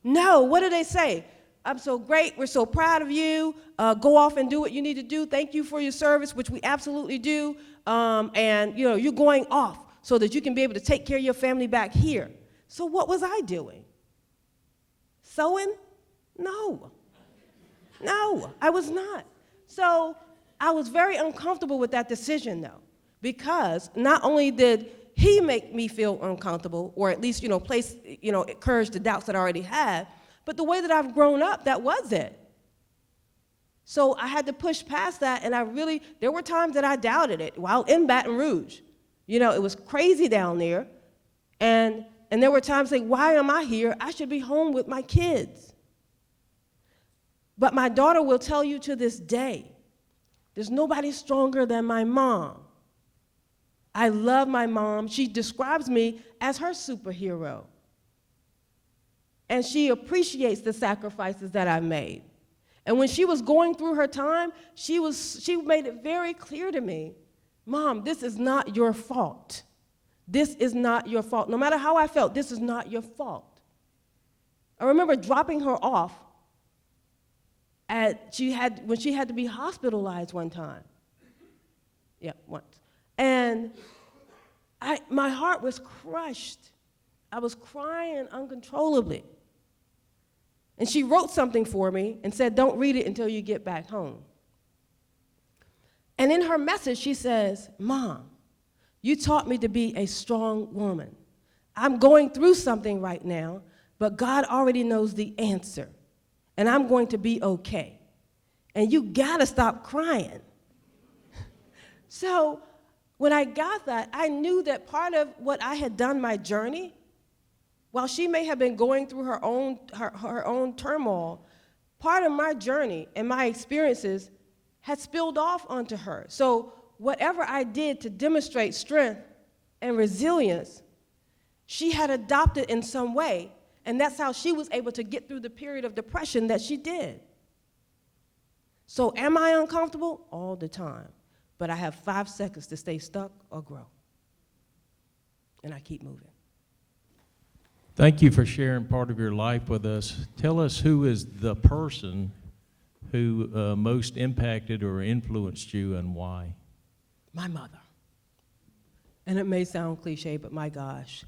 No, what do they say? I'm so great, we're so proud of you, go off and do what you need to do, thank you for your service, which we absolutely do, and you're going off so that you can be able to take care of your family back here. So what was I doing? Sewing? No, I was not. So I was very uncomfortable with that decision, though, because not only did he make me feel uncomfortable, or at least, place, encourage the doubts that I already had, but the way that I've grown up, that was it. So I had to push past that, and there were times that I doubted it while in Baton Rouge. It was crazy down there, and there were times like, why am I here? I should be home with my kids. But my daughter will tell you to this day, there's nobody stronger than my mom. I love my mom. She describes me as her superhero. And she appreciates the sacrifices that I've made. And when she was going through her time, she made it very clear to me, Mom, this is not your fault. This is not your fault. No matter how I felt, this is not your fault. I remember dropping her off when she had to be hospitalized one time. Yeah, once. And my heart was crushed. I was crying uncontrollably. And she wrote something for me and said, don't read it until you get back home. And in her message, she says, Mom, You taught me to be a strong woman. I'm going through something right now, but God already knows the answer, and I'm going to be okay. And you gotta stop crying. So when I got that, I knew that part of what I had done my journey, while she may have been going through her own turmoil, part of my journey and my experiences had spilled off onto her. So whatever I did to demonstrate strength and resilience, she had adopted in some way, and that's how she was able to get through the period of depression that she did. So am I uncomfortable? All the time. But I have 5 seconds to stay stuck or grow. And I keep moving. Thank you for sharing part of your life with us. Tell us, who is the person who most impacted or influenced you, and why? My mother. And it may sound cliche, but my gosh,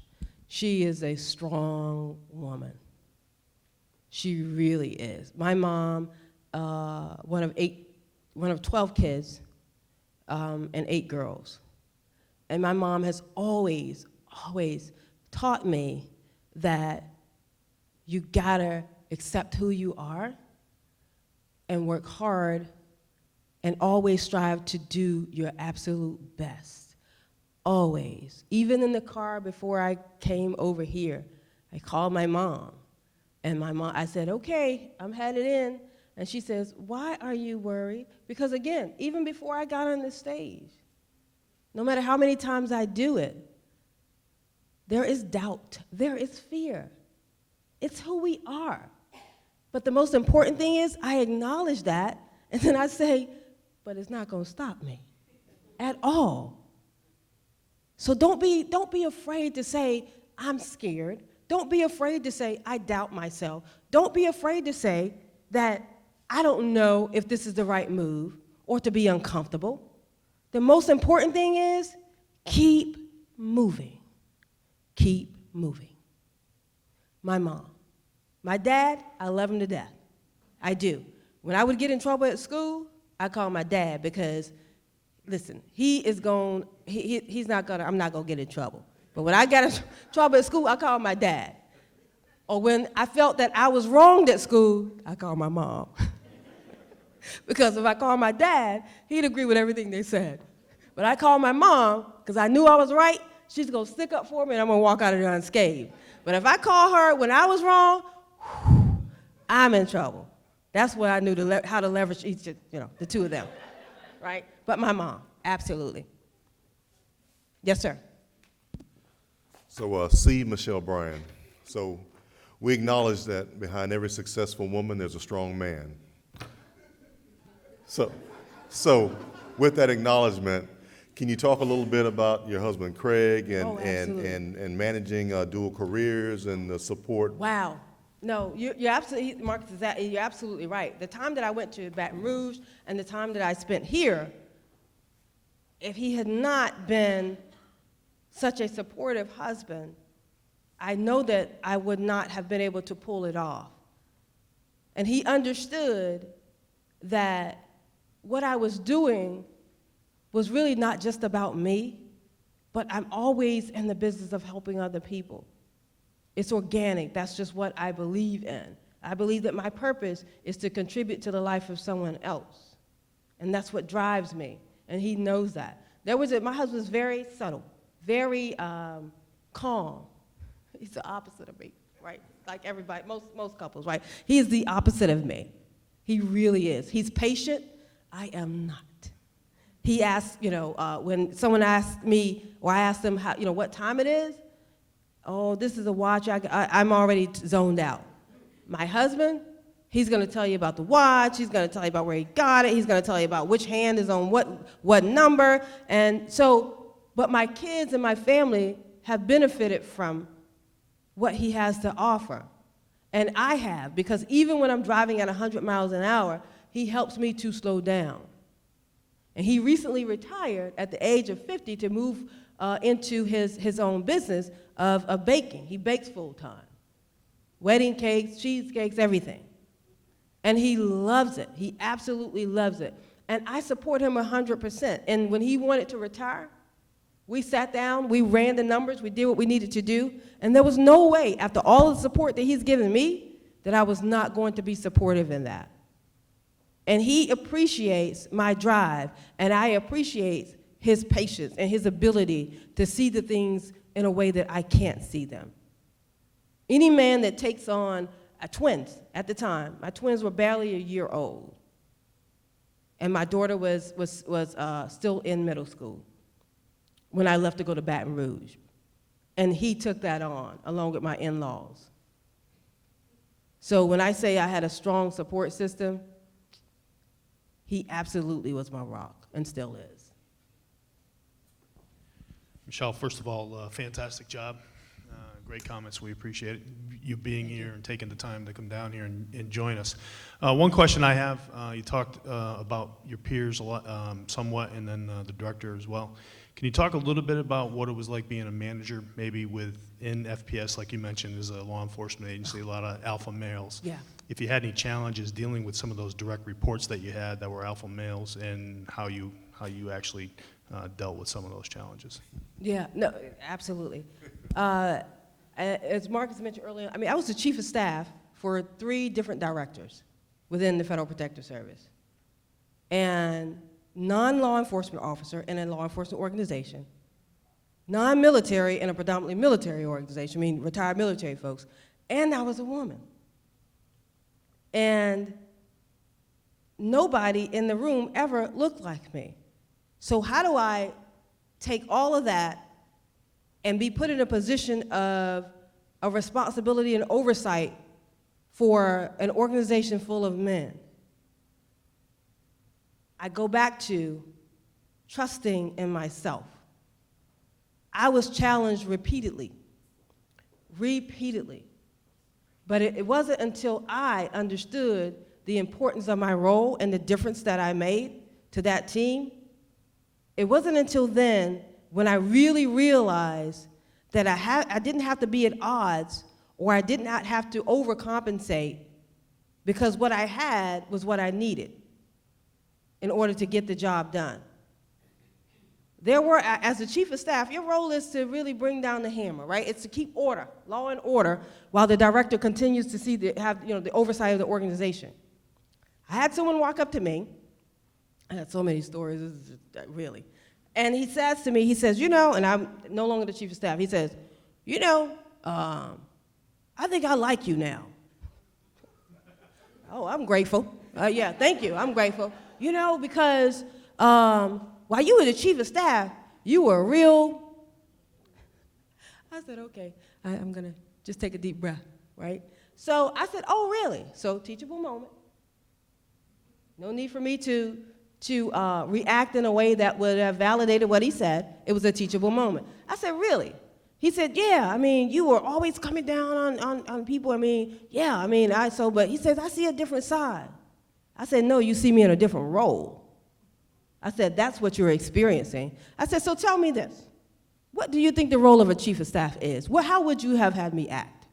she is a strong woman. She really is. My mom, one of 12 kids, and 8 girls. And my mom has always taught me that you gotta accept who you are and work hard and always strive to do your absolute best. Always. Even in the car before I came over here, I called my mom. And I said, okay, I'm headed in. And she says, why are you worried? Because again, even before I got on the stage, no matter how many times I do it, there is doubt, there is fear. It's who we are. But the most important thing is I acknowledge that, and then I say, but it's not gonna stop me at all. So don't be afraid to say, I'm scared. Don't be afraid to say, I doubt myself. Don't be afraid to say that I don't know if this is the right move, or to be uncomfortable. The most important thing is keep moving. Keep moving. My mom. My dad, I love him to death. I do. When I would get in trouble at school, I call my dad because, listen, I'm not gonna get in trouble. But when I got in trouble at school, I called my dad. Or when I felt that I was wronged at school, I called my mom. Because if I called my dad, he'd agree with everything they said. But I called my mom, because I knew I was right, she's gonna stick up for me and I'm gonna walk out of there unscathed. But if I call her when I was wrong, I'm in trouble. That's what I knew how to leverage the two of them, right? But my mom, absolutely. Yes, sir. So, C. Michelle Bryan. So, we acknowledge that behind every successful woman, there's a strong man. So, with that acknowledgement, can you talk a little bit about your husband, Craig, and managing dual careers and the support? Wow. No, you're absolutely, Marcus, you're absolutely right. The time that I went to Baton Rouge and the time that I spent here, if he had not been such a supportive husband, I know that I would not have been able to pull it off. And he understood that what I was doing was really not just about me, but I'm always in the business of helping other people. It's organic. That's just what I believe in. I believe that my purpose is to contribute to the life of someone else. And that's what drives me. And he knows that. My husband's very subtle, very calm. He's the opposite of me, right? Like everybody, most couples, right? He's the opposite of me. He really is. He's patient. I am not. He asks, when someone asks me, or I ask them what time it is, oh, this is a watch, I'm already zoned out. My husband, he's gonna tell you about the watch, he's gonna tell you about where he got it, he's gonna tell you about which hand is on what number, and so, but my kids and my family have benefited from what he has to offer. And I have, because even when I'm driving at 100 miles an hour, he helps me to slow down. And he recently retired at the age of 50 to move into his own business of baking. He bakes full time. Wedding cakes, cheesecakes, everything. And he loves it. He absolutely loves it. And I support him 100%. And when he wanted to retire, We sat down, we ran the numbers, we did what we needed to do, and there was no way, after all the support that he's given me, that I was not going to be supportive in that. And he appreciates my drive, and I appreciate his patience and his ability to see the things in a way that I can't see them. Any man that takes on twins at the time, my twins were barely a year old, and my daughter was still in middle school when I left to go to Baton Rouge. And he took that on, along with my in-laws. So when I say I had a strong support system, he absolutely was my rock, and still is. Michelle, first of all, fantastic job. Great comments. We appreciate you being here and taking the time to come down here and join us. One question I have, you talked about your peers a lot, somewhat, and then the director as well. Can you talk a little bit about what it was like being a manager, maybe within FPS, like you mentioned, is a law enforcement agency, a lot of alpha males. Yeah. If you had any challenges dealing with some of those direct reports that you had that were alpha males, and how you actually dealt with some of those challenges. Yeah, no, absolutely. As Marcus mentioned earlier, I mean, I was the chief of staff for 3 different directors within the Federal Protective Service. And non-law enforcement officer in a law enforcement organization, non-military in a predominantly military organization, I mean retired military folks, and I was a woman. And nobody in the room ever looked like me. So how do I take all of that and be put in a position of a responsibility and oversight for an organization full of men? I go back to trusting in myself. I was challenged repeatedly. But it wasn't until I understood the importance of my role and the difference that I made to that team. It wasn't until then when I really realized that I didn't have to be at odds, or I did not have to overcompensate, because what I had was what I needed in order to get the job done. As the chief of staff, your role is to really bring down the hammer, right? It's to keep order, law and order, while the director continues to have the oversight of the organization. I had someone walk up to me. I had so many stories, this is just, really. And he says to me, he says, and I'm no longer the chief of staff, he says, I think I like you now. Oh, I'm grateful. Yeah, thank you, I'm grateful. Because while you were the chief of staff, you were real. I said, okay, I'm gonna just take a deep breath, right? So I said, oh, really? So teachable moment. No need for me to react in a way that would have validated what he said. It was a teachable moment. I said, really? He said, yeah, you were always coming down on people. but he says, I see a different side. I said, no, you see me in a different role. I said, that's what you're experiencing. I said, so tell me this. What do you think the role of a chief of staff is? How would you have had me act?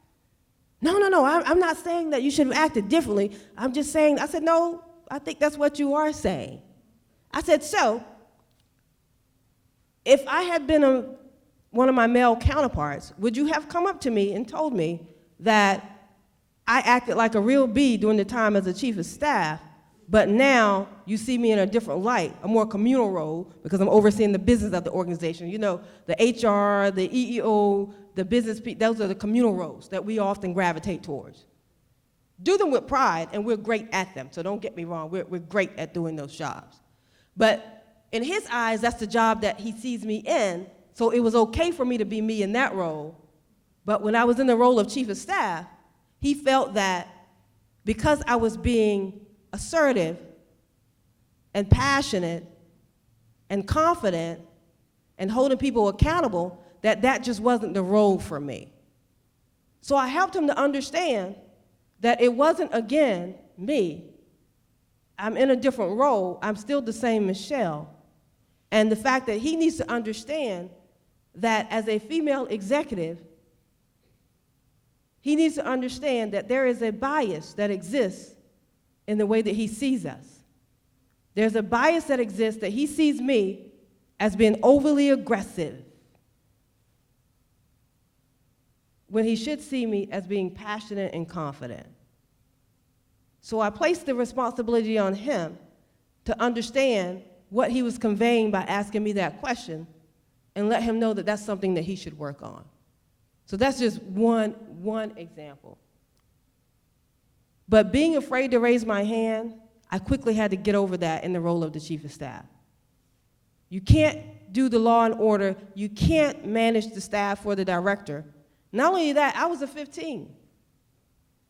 No, I'm not saying that you should have acted differently. I'm just saying, I said, no, I think that's what you are saying. I said, so, if I had been one of my male counterparts, would you have come up to me and told me that I acted like a real bee during the time as a chief of staff, but now you see me in a different light, a more communal role, because I'm overseeing the business of the organization. The HR, the EEO, the business people, those are the communal roles that we often gravitate towards. Do them with pride, and we're great at them, so don't get me wrong, we're great at doing those jobs. But in his eyes, that's the job that he sees me in, so it was okay for me to be me in that role. But when I was in the role of chief of staff, he felt that because I was being assertive and passionate and confident and holding people accountable, that just wasn't the role for me. So I helped him to understand that it wasn't, again, me. I'm in a different role. I'm still the same Michelle. And the fact that he needs to understand that as a female executive, he needs to understand that there is a bias that exists in the way that he sees us. There's a bias that exists that he sees me as being overly aggressive when he should see me as being passionate and confident. So I placed the responsibility on him to understand what he was conveying by asking me that question and let him know that that's something that he should work on. So that's just one example. But being afraid to raise my hand, I quickly had to get over that in the role of the chief of staff. You can't do the law and order. You can't manage the staff for the director. Not only that, I was a 15.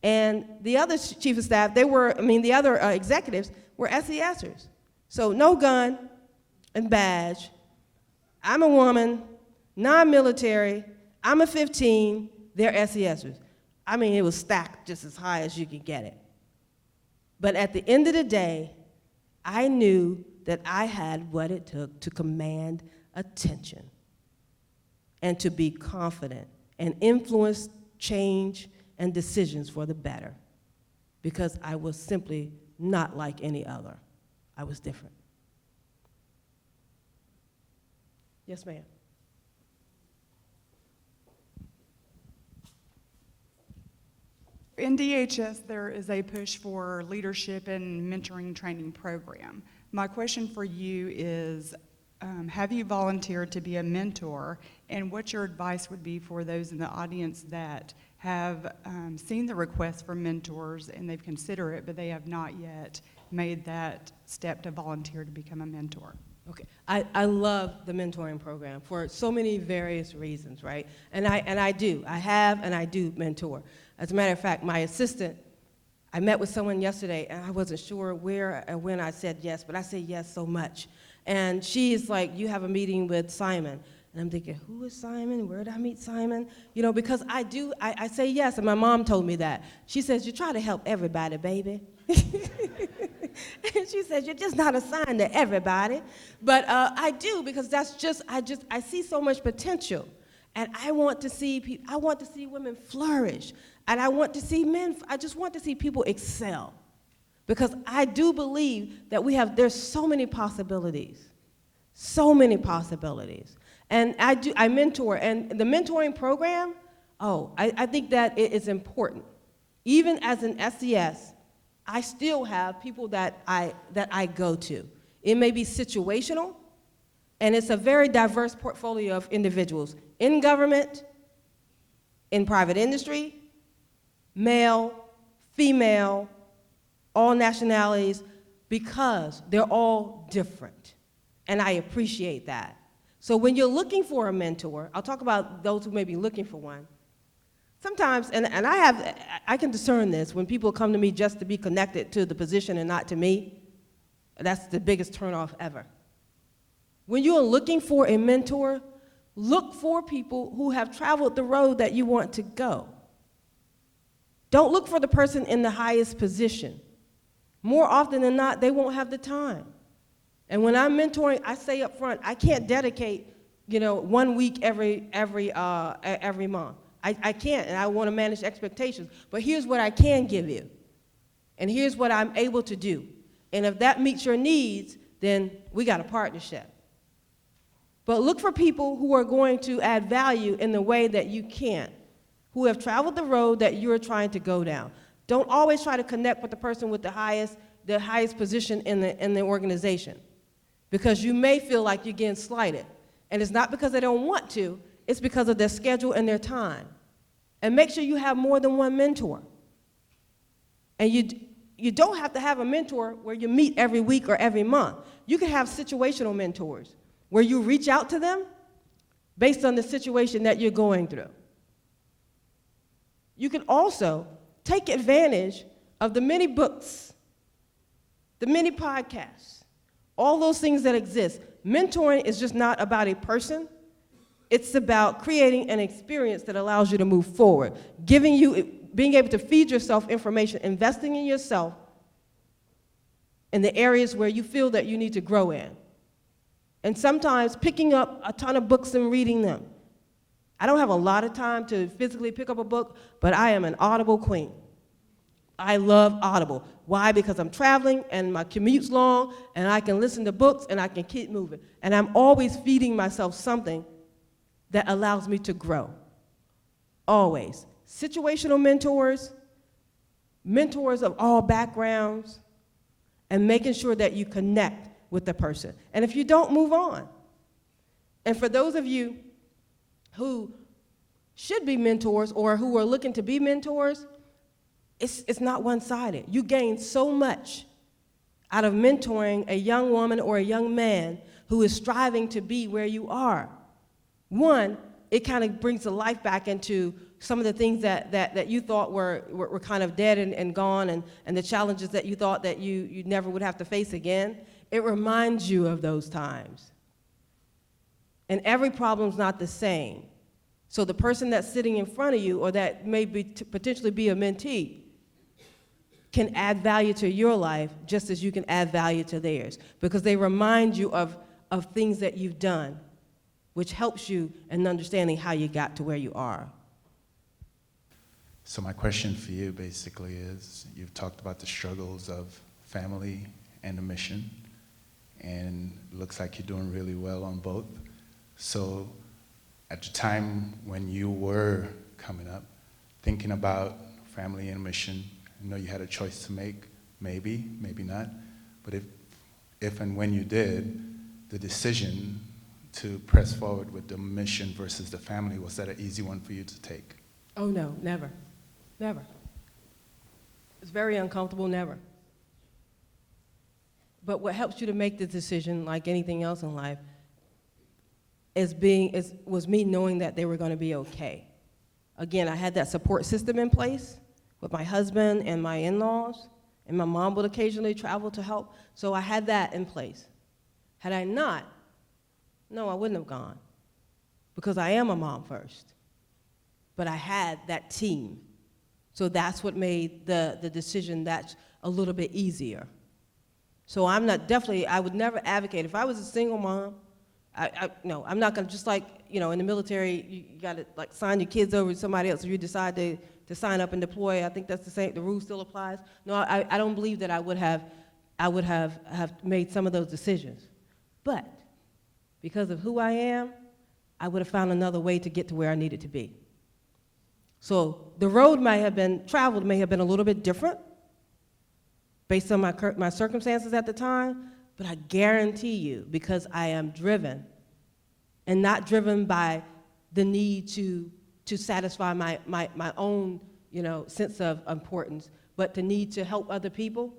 And the other chief of staff, the other executives were SESers. So no gun and badge. I'm a woman, non-military, I'm a 15, they're SESers. I mean, it was stacked just as high as you could get it. But at the end of the day, I knew that I had what it took to command attention and to be confident and influence change and decisions for the better, because I was simply not like any other. I was different. Yes, ma'am. In DHS, there is a push for leadership and mentoring training program. My question for you is, have you volunteered to be a mentor, and what your advice would be for those in the audience that have seen the request for mentors and they've considered it, but they have not yet made that step to volunteer to become a mentor? Okay, I love the mentoring program for so many various reasons, right? And I do mentor. As a matter of fact, my assistant, I met with someone yesterday, and I wasn't sure where and when I said yes, but I say yes so much. And she's like, you have a meeting with Simon. And I'm thinking, who is Simon? Where did I meet Simon? You know, because I say yes, and my mom told me that. She says, you try to help everybody, baby. And she says, you're just not assigned to everybody. But I do, because I see so much potential. And I want to see women flourish. And I just want to see people excel. Because I do believe that there's so many possibilities. So many possibilities. And I mentor, and the mentoring program, I think that it is important. Even as an SES, I still have people that I go to. It may be situational, and it's a very diverse portfolio of individuals in government, in private industry, male, female, all nationalities, because they're all different. And I appreciate that. So when you're looking for a mentor, I'll talk about those who may be looking for one. Sometimes, and I can discern this, when people come to me just to be connected to the position and not to me, that's the biggest turnoff ever. When you're looking for a mentor, look for people who have traveled the road that you want to go. Don't look for the person in the highest position. More often than not, they won't have the time. And when I'm mentoring, I say up front, I can't dedicate, 1 week every month. I can't, and I want to manage expectations. But here's what I can give you, and here's what I'm able to do. And if that meets your needs, then we got a partnership. But look for people who are going to add value in the way that you can, who have traveled the road that you're trying to go down. Don't always try to connect with the person with the highest position in the organization, because you may feel like you're getting slighted. And it's not because they don't want to, it's because of their schedule and their time. And make sure you have more than one mentor. And you don't have to have a mentor where you meet every week or every month. You can have situational mentors where you reach out to them based on the situation that you're going through. You can also take advantage of the many books, the many podcasts, all those things that exist. Mentoring is just not about a person. It's about creating an experience that allows you to move forward, being able to feed yourself information, investing in yourself in the areas where you feel that you need to grow in. And sometimes picking up a ton of books and reading them. I don't have a lot of time to physically pick up a book, but I am an Audible queen. I love Audible. Why? Because I'm traveling and my commute's long and I can listen to books and I can keep moving. And I'm always feeding myself something that allows me to grow. Always. Situational mentors, mentors of all backgrounds, and making sure that you connect with the person. And if you don't, move on. And for those of you who should be mentors or who are looking to be mentors, it's not one-sided. You gain so much out of mentoring a young woman or a young man who is striving to be where you are. One, it kind of brings the life back into some of the things that you thought were kind of dead and gone, and the challenges that you thought that you never would have to face again. It reminds you of those times. And every problem's not the same. So the person that's sitting in front of you or that may be potentially be a mentee can add value to your life just as you can add value to theirs, because they remind you of things that you've done, which helps you in understanding how you got to where you are. So my question for you basically is, you've talked about the struggles of family and the mission, and it looks like you're doing really well on both. So at the time when you were coming up, thinking about family and mission, I know you had a choice to make, maybe, maybe not, but if and when you did, the decision to press forward with the mission versus the family, was that an easy one for you to take? Oh no, never, never. It's very uncomfortable, never. But what helps you to make the decision, like anything else in life, was me knowing that they were going to be okay. Again, I had that support system in place with my husband and my in-laws, and my mom would occasionally travel to help, so I had that in place. Had I not, no, I wouldn't have gone, because I am a mom first. But I had that team, so that's what made the decision that's a little bit easier. So I'm not, definitely, I would never advocate, if I was a single mom, no, I'm not gonna, just like, in the military, you gotta like sign your kids over to somebody else if you decide to sign up and deploy. I think that's the same, the rule still applies. No, I don't believe that I would have made some of those decisions. But because of who I am, I would have found another way to get to where I needed to be. So the road traveled may have been a little bit different based on my circumstances at the time, but I guarantee you, because I am driven, and not driven by the need to satisfy my own sense of importance, but the need to help other people,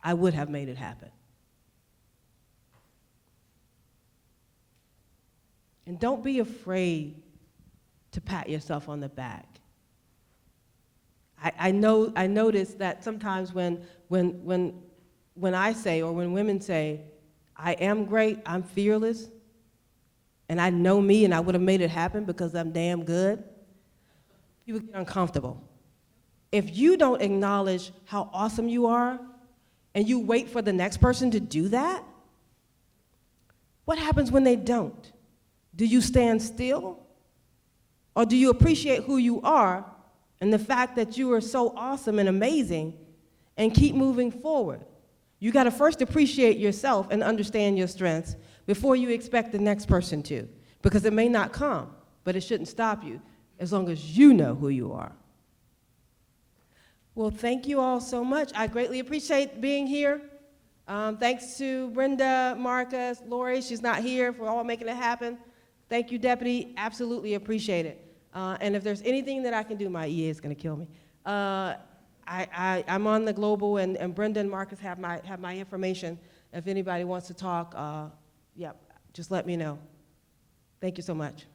I would have made it happen. And don't be afraid to pat yourself on the back. I notice that sometimes when I say, or when women say, I am great, I'm fearless, and I know me and I would have made it happen because I'm damn good, people get uncomfortable. If you don't acknowledge how awesome you are, and you wait for the next person to do that, what happens when they don't? Do you stand still? Or do you appreciate who you are and the fact that you are so awesome and amazing and keep moving forward? You gotta first appreciate yourself and understand your strengths before you expect the next person to, because it may not come, but it shouldn't stop you as long as you know who you are. Well, thank you all so much. I greatly appreciate being here. Thanks to Brenda, Marcus, Lori, she's not here, for all making it happen. Thank you, Deputy, absolutely appreciate it. And if there's anything that I can do, my EA is gonna kill me. I'm on the global, and Brenda and Marcus have my information. If anybody wants to talk, just let me know. Thank you so much.